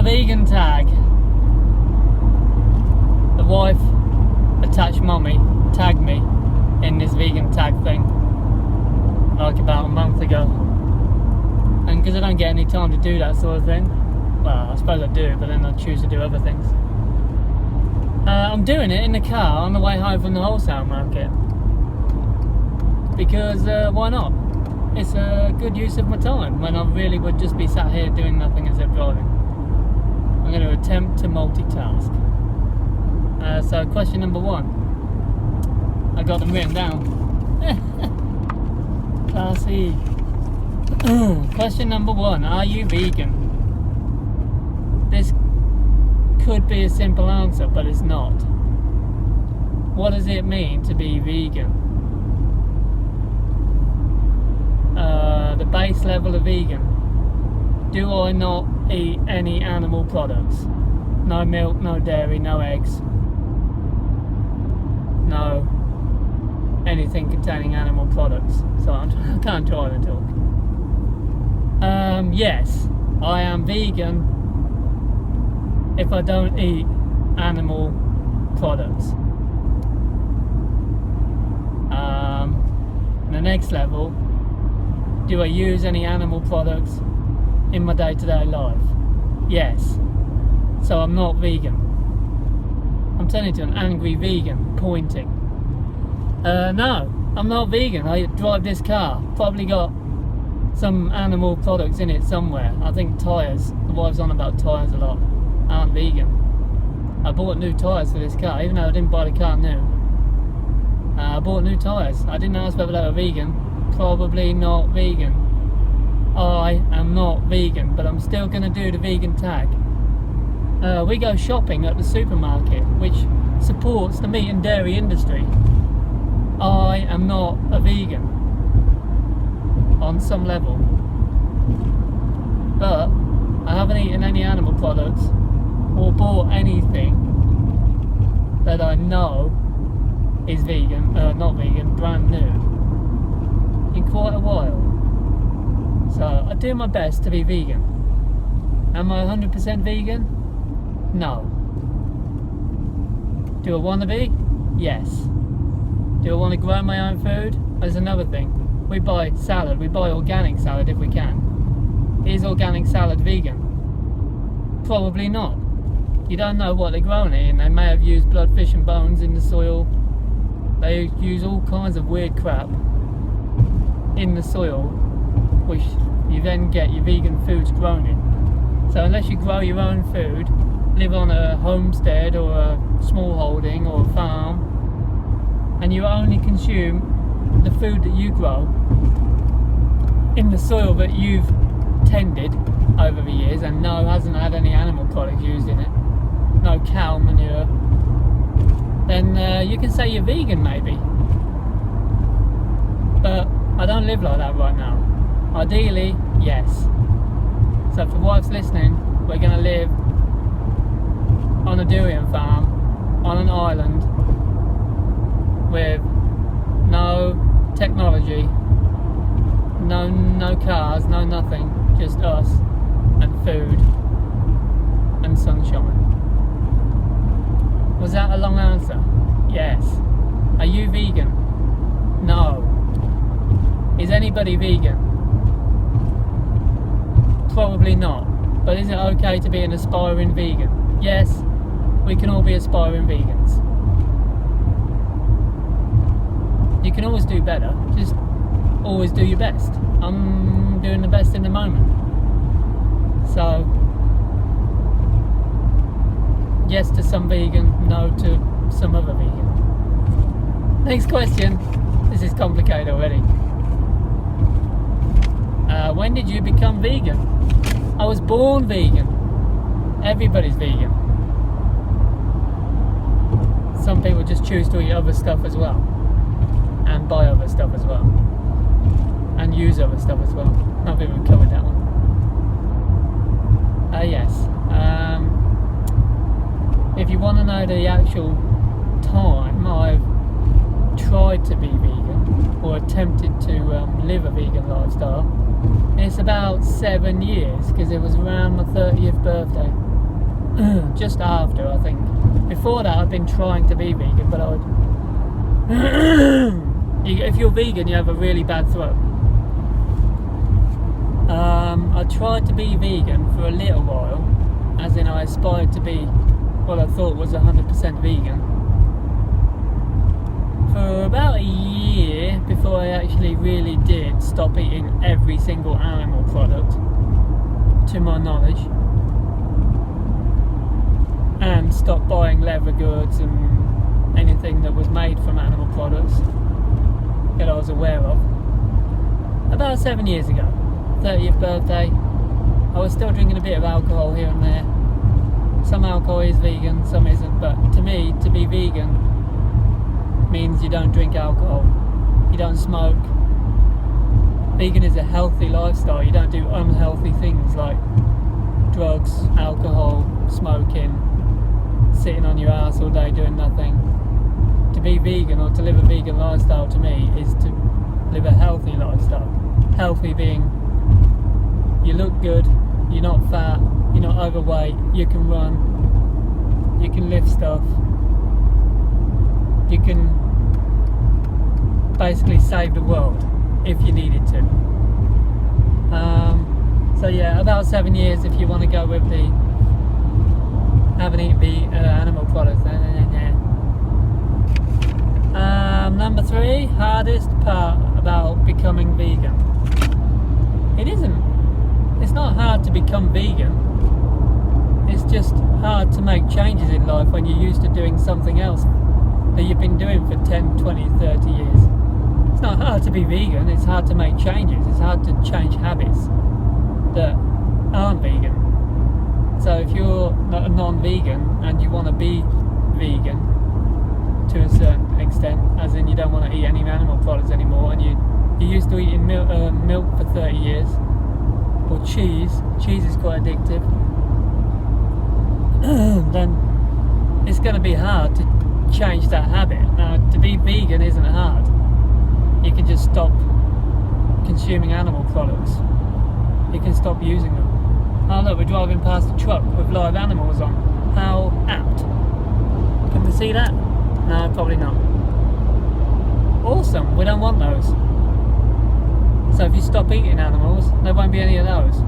the vegan tag. The wife attached mummy tagged me in this vegan tag thing like about a month ago, and because I don't get any time to do that sort of thing, well, I suppose I do, but then I choose to do other things. I'm doing it in the car on the way home from the wholesale market because why not? It's a good use of my time when I really would just be sat here doing nothing except driving. I'm going to attempt to multitask. So question number 1. I got them written down. Classy. Question number 1. Are you vegan? This could be a simple answer, but it's not. What does it mean to be vegan? The base level of vegan. Do I not eat any animal products? No milk, no dairy, no eggs. No anything containing animal products. So I can't drive and talk. Yes, I am vegan if I don't eat animal products. The next level, do I use any animal products in my day-to-day life? Yes. So I'm not vegan. I'm turning to an angry vegan, pointing. No, I'm not vegan. I drive this car. Probably got some animal products in it somewhere. I think tyres. The wife's on about tyres a lot. Aren't vegan. I bought new tyres for this car, even though I didn't buy the car new. I bought new tyres. I didn't ask whether they were vegan. Probably not vegan. I am not vegan, but I'm still going to do the vegan tag. We go shopping at the supermarket, which supports the meat and dairy industry. I am not a vegan on some level, but I haven't eaten any animal products or bought anything that I know is vegan, not vegan, brand new, in quite a while. So I do my best to be vegan. Am I 100% vegan? No. Do I want to be? Yes. Do I want to grow my own food? There's another thing. We buy salad, we buy organic salad if we can. Is organic salad vegan? Probably not. You don't know what they're growing it in. They may have used blood, fish and bones in the soil. They use all kinds of weird crap in the soil, which you then get your vegan foods grown in. So unless you grow your own food, live on a homestead or a small holding or a farm, and you only consume the food that you grow in the soil that you've tended over the years, and no, hasn't had any animal products used in it, no cow manure, then you can say you're vegan maybe. But I don't live like that right now. Ideally, yes. So if the wife's listening, we're going to live on a durian farm on an island with no technology, no cars, no nothing, just us and food and sunshine. Was that a long answer? Yes. Are you vegan? No. Is anybody vegan? Probably not. But is it okay to be an aspiring vegan? Yes, we can all be aspiring vegans. You can always do better, just always do your best. I'm doing the best in the moment. So, yes to some vegan, no to some other vegan. Next question. This is complicated already. When did you become vegan? I was born vegan. Everybody's vegan. Some people just choose to eat other stuff as well, and buy other stuff as well, and use other stuff as well. I think we've covered that one. Yes. If you want to know the actual time I've tried to be vegan or attempted to live a vegan lifestyle, it's about 7 years, because it was around my 30th birthday. just after, I think. Before that, I've been trying to be vegan, but I would... if you're vegan, you have a really bad throat. I tried to be vegan for a little while, as in I aspired to be what I thought was 100% vegan, for about a year before I actually really did stop eating every single animal product, to my knowledge, and stop buying leather goods and anything that was made from animal products that I was aware of. About 7 years ago, 30th birthday, I was still drinking a bit of alcohol here and there. Some alcohol is vegan, some isn't, but to me, to be vegan means you don't drink alcohol, you don't smoke. Vegan is a healthy lifestyle. You don't do unhealthy things like drugs, alcohol, smoking, sitting on your ass all day doing nothing. To be vegan, or to live a vegan lifestyle, to me is to live a healthy lifestyle. Healthy being you look good, you're not fat, you're not overweight, you can run, you can lift stuff, you can basically save the world if you needed to. So yeah, about 7 years if you want to go with the haven't eaten the animal products. Number 3, hardest part about becoming vegan. It isn't. It's not hard to become vegan. It's just hard to make changes in life when you're used to doing something else that you've been doing for 10, 20, 30 years. It's not hard to be vegan, it's hard to make changes. It's hard to change habits that aren't vegan. So if you're not a non-vegan and you want to be vegan to a certain extent, as in you don't want to eat any animal products anymore, and you're used to eating milk for 30 years, or cheese is quite addictive, then it's going to be hard to change that habit. Now, to be vegan isn't hard. You can just stop consuming animal products. You can stop using them. Oh look, we're driving past a truck with live animals on. How apt. Can we see that? No, probably not. Awesome, we don't want those. So if you stop eating animals, there won't be any of those.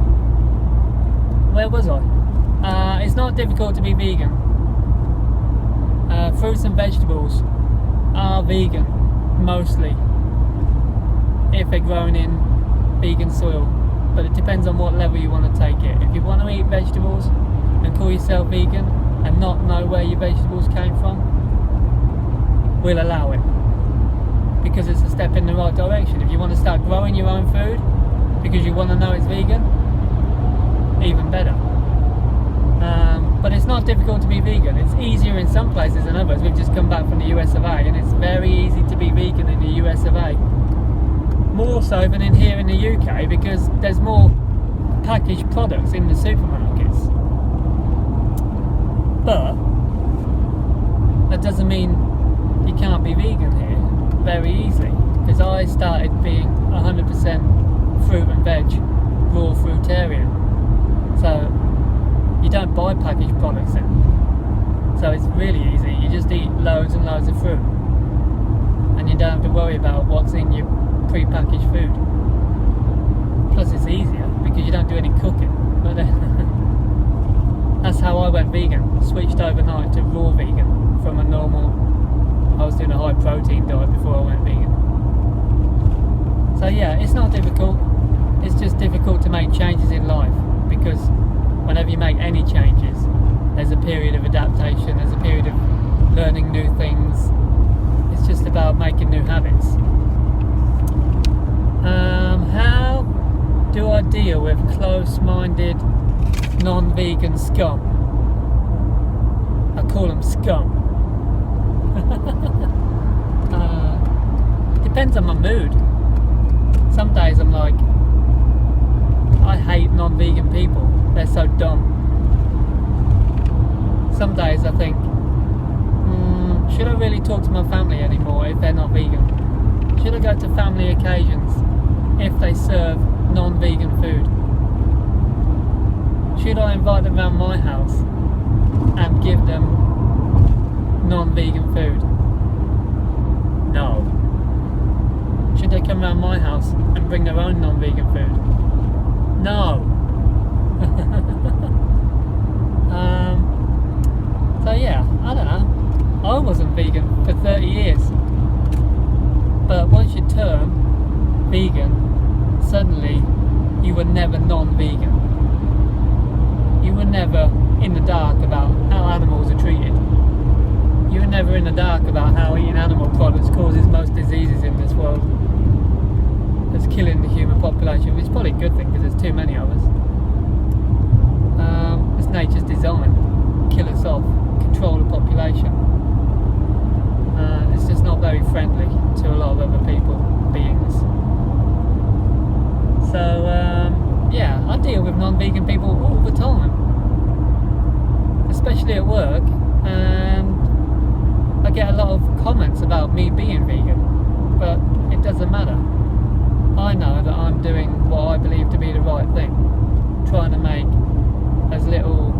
Where was I? It's not difficult to be vegan. Fruits and vegetables are vegan, mostly, if they're grown in vegan soil. But it depends on what level you want to take it. If you want to eat vegetables and call yourself vegan and not know where your vegetables came from, we'll allow it, because it's a step in the right direction. If you want to start growing your own food because you want to know it's vegan, even better. But it's not difficult to be vegan. It's easier in some places than others. We've just come back from the US of A, and it's very easy to be vegan in the US of A. More so than in here in the UK, because there's more packaged products in the supermarkets. But that doesn't mean you can't be vegan here very easily, because I started being 100% fruit and veg, raw fruitarian. So you don't buy packaged products then. So it's really easy. You just eat loads and loads of fruit, and you don't have to worry about what's in your pre-packaged food. Plus it's easier because you don't do any cooking. But that's how I went vegan. Switched overnight to raw vegan from a normal. I was doing a high protein diet before I went vegan. So yeah, it's not difficult. It's just difficult to make changes in life, because whenever you make any changes, there's a period of adaptation, there's a period of learning new things. It's just about making new habits. How do I deal with close-minded, non-vegan scum? I call them scum. Depends on my mood. Some days I'm like, I hate non-vegan people, they're so dumb. Some days I think, should I really talk to my family anymore if they're not vegan? Should I go to family occasions if they serve non-vegan food? Should I invite them around my house and give them non-vegan food? No. Should they come around my house and bring their own non-vegan food? No. So yeah, I don't know. I wasn't vegan for 30 years. But once you turn vegan, suddenly you were never non-vegan. You were never in the dark about how animals are treated. You were never in the dark about how eating animal products causes most diseases in this world. It's killing the human population, which is probably a good thing because there's too many of us. It's nature's design. Kill us off, control the population. It's just not very friendly to a lot of other people, beings. So, yeah, I deal with non-vegan people all the time. Especially at work, and I get a lot of comments about me being vegan, but it doesn't matter. I know that I'm doing what I believe to be the right thing, trying to make as little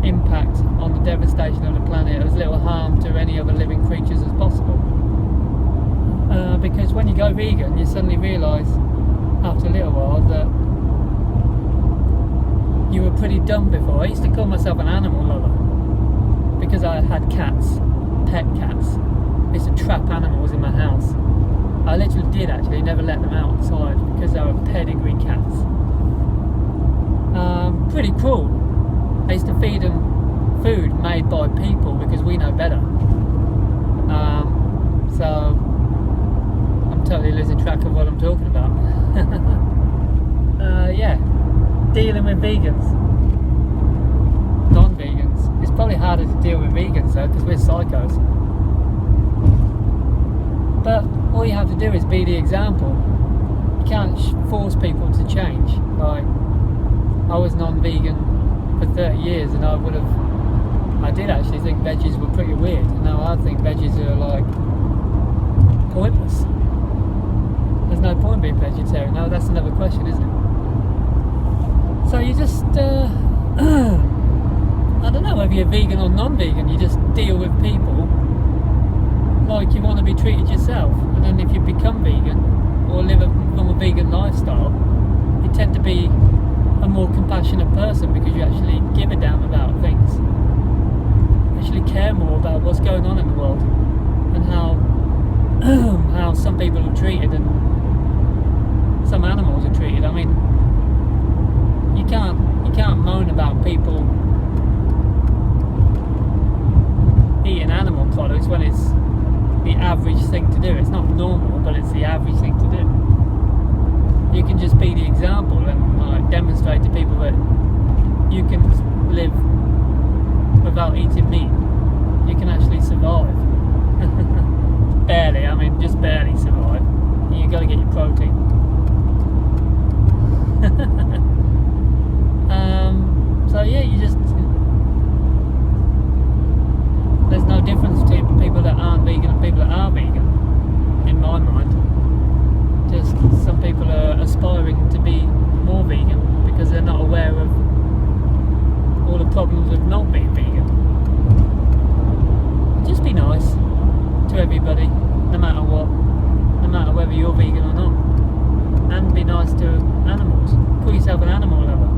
impact on the devastation of the planet, as little harm to any other living creatures as possible. Because when you go vegan, you suddenly realise after a little while that you were pretty dumb before. I used to call myself an animal lover because I had cats, pet cats. I used to trap animals in my house. I literally did actually never let them outside because they were pedigree cats. Pretty cruel. I used to feed them food made by people because we know better. So I'm totally losing track of what I'm talking about. Yeah, dealing with vegans, non-vegans. It's probably harder to deal with vegans though because we're psychos. But all you have to do is be the example. You can't force people to change. Like, I was non-vegan for 30 years and I did actually think veggies were pretty weird. Now I think veggies are like pointless. There's no point being vegetarian. No, that's another question, isn't it? So you just, I don't know whether you're vegan or non-vegan, you just deal with people like you want to be treated yourself. And then if you become vegan or live a more vegan lifestyle, you tend to be a more compassionate person because you actually give a damn about things. You actually care more about what's going on in the world and how some people are treated and some animals are treated. I mean, you can't moan about people eating animal products when it's the average thing to do. It's not normal, but it's the average thing to do. You can just be the example and like demonstrate to people that you can live without eating meat. You can actually survive. Barely, I mean just barely survive. You got to get your protein. So yeah, you just, there's no difference between people that aren't vegan and people that are vegan in my mind. Just some people are aspiring to be more vegan because they're not aware of all the problems of not being vegan. Just be nice to everybody, no matter what, no matter whether you're vegan or not. And be nice to animals. Call yourself an animal lover.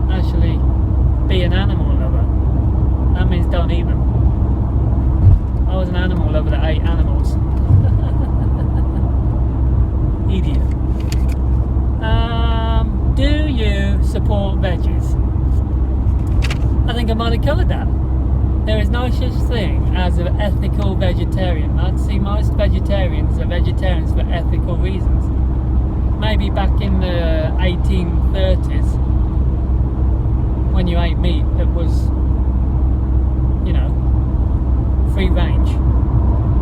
Actually, be an animal lover. That means don't eat them. I was an animal lover that ate animals. Idiot. Do you support veggies? I think I might have covered that. There is no such thing as an ethical vegetarian. I'd see most vegetarians are vegetarians for ethical reasons. Maybe back in the 1830s, when you ate meat that was, you know, free range,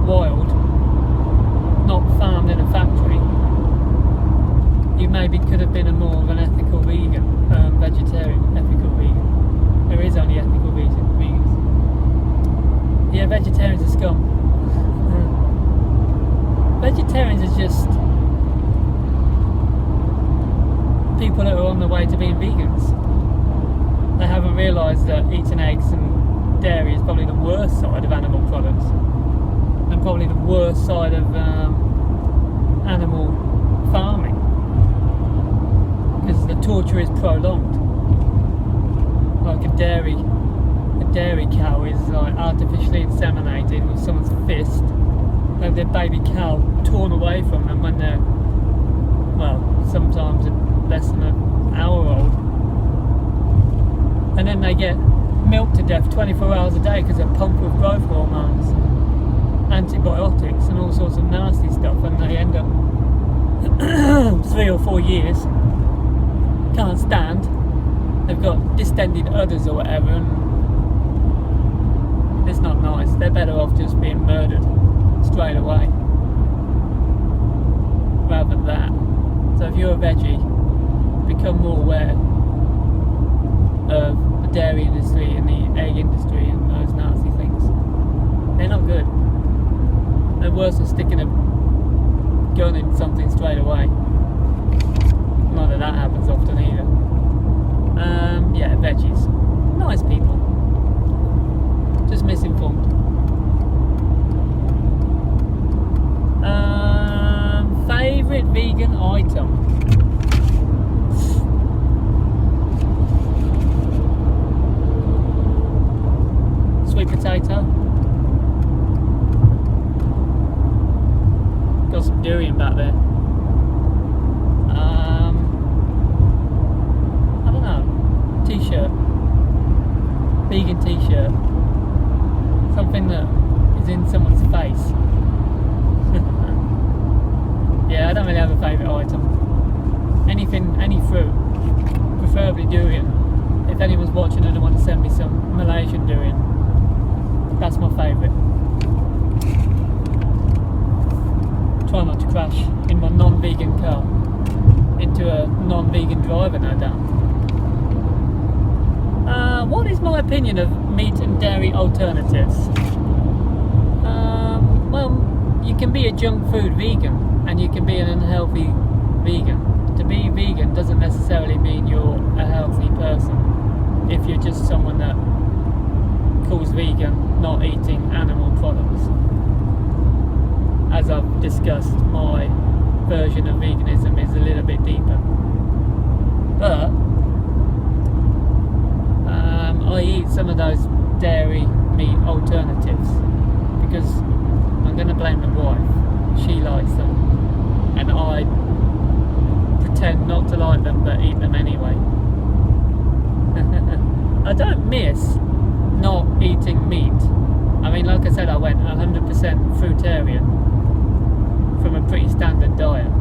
wild, not farmed in a factory, you maybe could have been a more of an ethical vegan, vegetarian, ethical vegan. There is only ethical vegans. Yeah, vegetarians are scum. Vegetarians are just people that are on the way to being realise that eating eggs and dairy is probably the worst side of animal products, and probably the worst side of animal farming, because the torture is prolonged. Like a dairy cow is like artificially inseminated with someone's fist, have their baby cow torn away from them when they're, well, sometimes less than an hour old, and then they get milked to death 24 hours a day because they're pumped with growth hormones, antibiotics and all sorts of nasty stuff, and they end up 3 or 4 years, can't stand, they've got distended udders or whatever, and it's not nice. They're better off just being murdered straight away rather than that. So if you're a veggie, become more aware of the dairy industry and the egg industry and those nasty things. They're not good. They're worse than sticking a gun in something straight away. Not that that happens often either. Yeah, veggies. Nice people. Just misinformed. Favourite vegan item? Sweet potato. Got some durian back there. I don't know. T-shirt. Vegan t-shirt. Something that is in someone's face. Yeah, I don't really have a favourite item. Anything, any fruit, preferably durian. If anyone's watching and they want to send me some Malaysian durian, that's my favourite. Try not to crash in my non-vegan car into a non-vegan driver, no doubt. What is my opinion of meat and dairy alternatives? Well, you can be a junk food vegan and you can be an unhealthy vegan. To be vegan doesn't necessarily mean you're a healthy person. If you're just someone that calls vegan not eating animal products. As I've discussed, my version of veganism is a little bit deeper. But I eat some of those dairy meat alternatives because I'm going to blame the wife. She likes them, and I pretend not to like them but eat them anyway. I don't miss not eating meat. I mean, like I said, I went 100% fruitarian from a pretty standard diet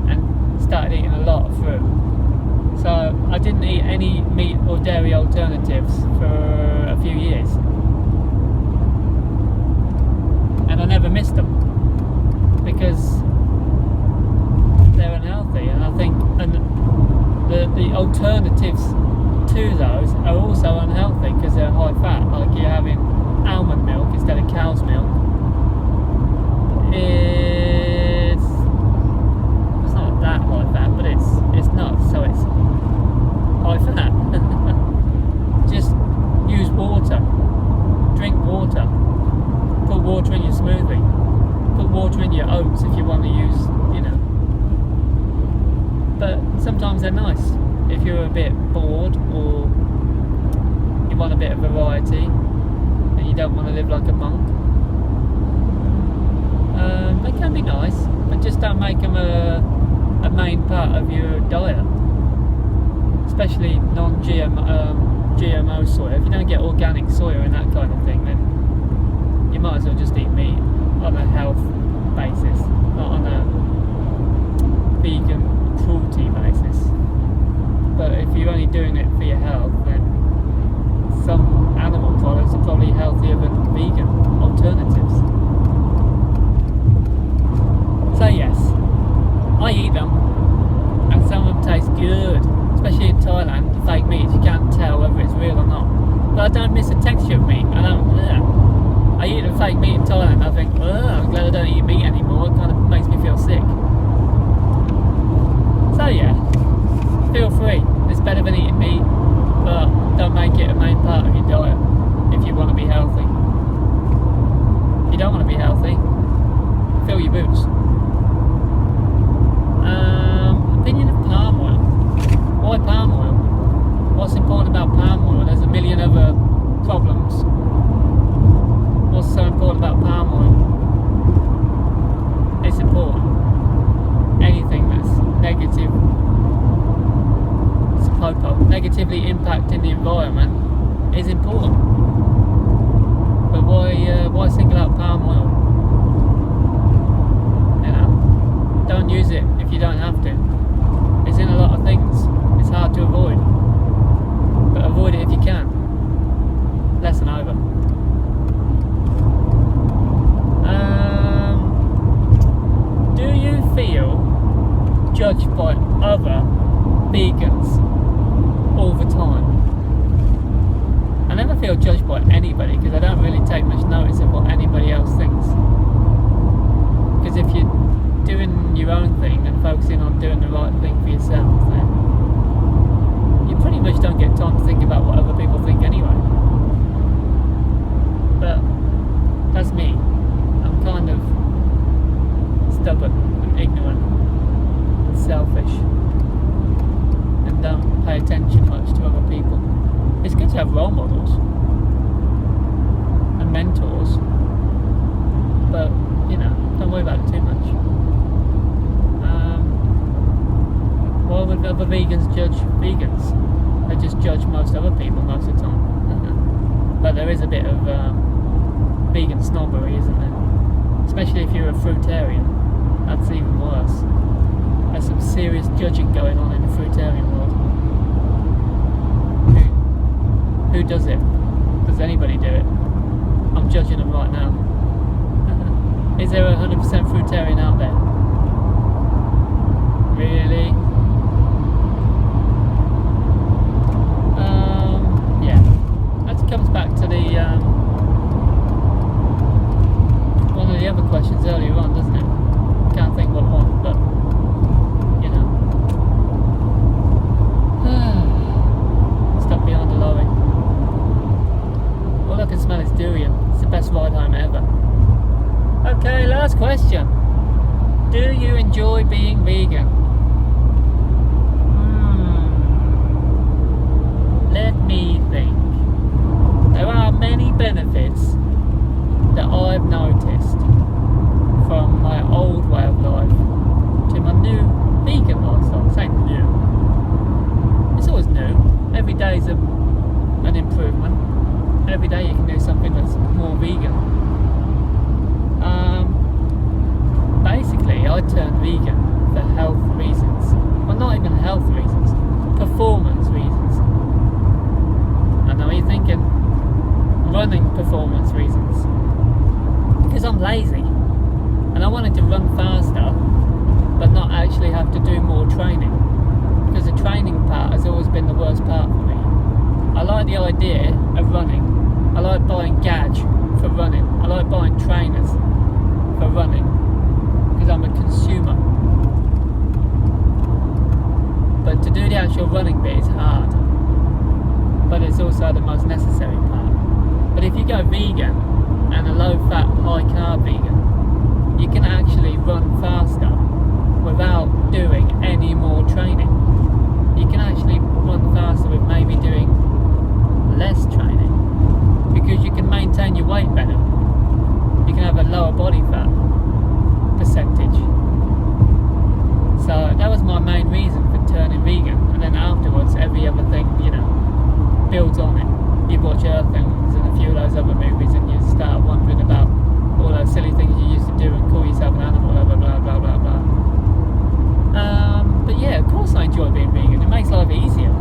and started eating a lot of fruit. So I didn't eat any meat or dairy alternatives for a few years, and I never missed them because they're unhealthy, and I think the alternatives to those are also unhealthy because they're high fat. Like you're having almond milk instead of cow's milk. It's not that high fat, but it's not, so it's high fat. Just use water, drink water, put water in your smoothie, put water in your oats if you want to use, but sometimes they're nice if you're a bit bored or you want a bit of variety and you don't want to live like a monk. They can be nice, but just don't make them a main part of your diet, especially GMO soya. If you don't get organic soya and that kind of thing, then you might as well just eat meat on a health basis, not on a vegan cruelty basis. But if you're only doing it for your health, then some animal products are probably healthier than vegan alternatives. So yes, I eat them, and some of them taste good, especially in Thailand. The fake meat, you can't tell whether it's real or not. But I don't miss the texture of meat. I eat the fake meat in Thailand. I think, I'm glad I don't eat meat anymore. It kind of makes me feel sick. So yeah, feel free. It's better than eating meat. but don't make it a main part of your diet if you want to be healthy. If you don't want to be healthy, fill your boots. Opinion of palm oil. Why palm oil? What's important about palm oil? There's a million other problems. What's so important about palm oil? It's important. Anything that's negative, negatively impacting the environment is important. But why single out palm oil? You know, don't use it if you don't have to. It's in a lot of things. It's hard to avoid, but avoid it if you can. Lesson over. Do you feel judged by other vegans all the time? I never feel judged by anybody because I don't really take much notice of what anybody else thinks. Because if you're doing your own thing and focusing on doing the right thing for yourself, then you pretty much don't get time to think about what other people think anyway. But that's me. I'm kind of stubborn and ignorant and selfish and don't pay attention much to other people. It's good to have role models and mentors, but you know, don't worry about it too much. Why would other vegans judge vegans? They just judge most other people most of the time. But there is a bit of vegan snobbery, isn't there? Especially if you're a fruitarian. That's even worse. There's some serious judging going on in the fruitarian world. Who does it? Does anybody do it? I'm judging them right now. Is there a 100% fruitarian out there? Really? Yeah. That comes back to the one of the other questions earlier on, doesn't it? Can't think what one, but you know. Stuck behind a lorry. All I can smell is durian. It's the best ride home ever. Okay, last question. Do you enjoy being vegan? Let me think. There are many benefits that I've noticed from my old way of life to my new vegan lifestyle. It's ain't new. It's always new. Every day is an improvement. Every day you can do something that's more vegan. Basically, I turned vegan for health reasons. Well, not even health reasons, performance reasons. I know what you're thinking. Running performance reasons. Because I'm lazy. And I wanted to run faster, but not actually have to do more training. Because the training part has always been the worst part for me. I like the idea of running. I like buying gadgets for running. I like buying trainers for running. Because I'm a consumer. But to do the actual running bit is hard. But it's also the most necessary part. But if you go vegan and a low-fat, high-carb vegan, you can actually run faster without doing any more training. You can actually run faster with maybe doing less training because you can maintain your weight better. You can have a lower body fat percentage. So that was my main reason for turning vegan, and then afterwards every other thing, you know, builds on it. You watch Earthlings and a few of those other movies and you start wondering about all those silly things you used to do and call yourself an animal, blah blah blah blah blah. But yeah, of course I enjoy being vegan. It makes life easier.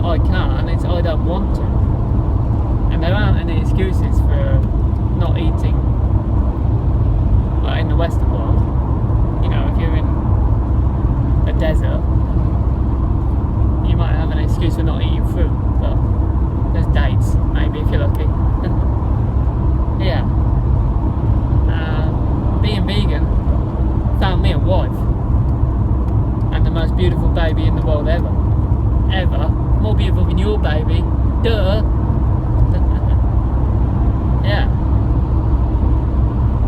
I can't, it's I don't want to. And there aren't any excuses for not eating in the Western world. You know, if you're in a desert, you might have an excuse for not eating fruit, but there's dates, maybe, if you're lucky. Yeah. Being vegan found me a wife and the most beautiful baby in the world ever. More beautiful than your baby. Duh. Yeah.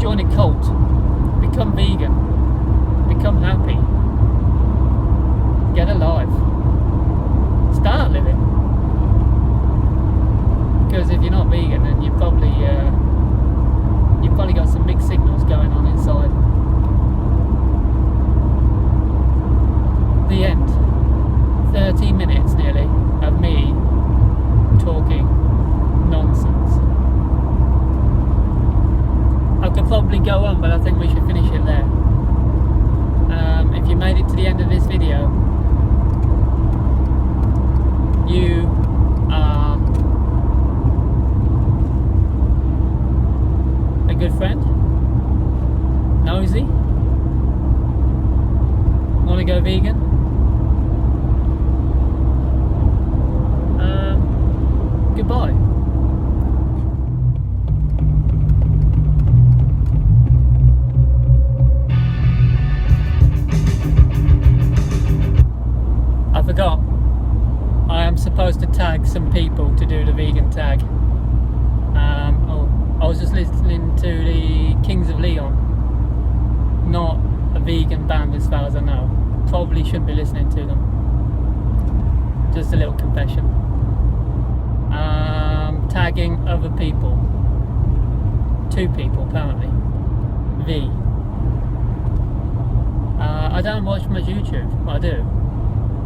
Join a cult. Become vegan. Become happy. Get alive. Start living. Because if you're not vegan, then you've probably got some mixed signals going on inside. The end. 30 minutes nearly of me talking nonsense. I could probably go on, but I think we should finish it there. If you made it to the end of this video, you are a good friend, nosy, want to go vegan. Goodbye. I forgot. I am supposed to tag some people to do the vegan tag. I was just listening to the Kings of Leon. Not a vegan band as far as I know. Probably shouldn't be listening to them. Just a little confession. Tagging other people. 2 people apparently. I don't watch much YouTube. I do,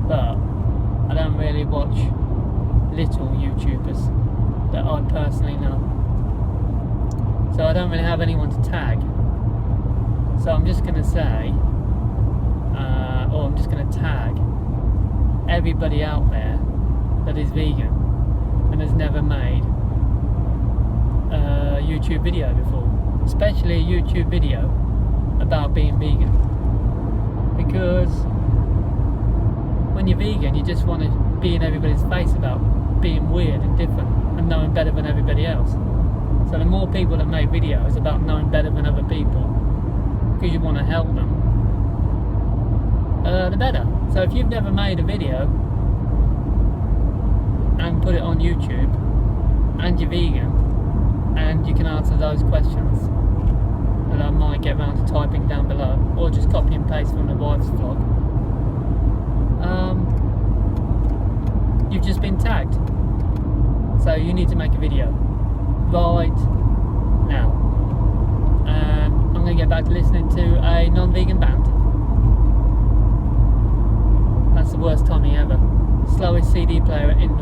but I don't really watch little YouTubers that I personally know. So I don't really have anyone to tag. So I'm just going to say, or I'm just going to tag everybody out there that is vegan and has never made a YouTube video before, especially a YouTube video about being vegan, because when you're vegan you just want to be in everybody's face about being weird and different and knowing better than everybody else. So the more people that make videos about knowing better than other people because you want to help them, the better. So if you've never made a video and put it on YouTube and you're vegan and you can answer those questions that I might get around to typing down below, or just copy and paste from the wife's vlog, you've just been tagged. So you need to make a video right now. And I'm going to get back to listening to a non-vegan band. That's the worst timing ever. Slowest CD player in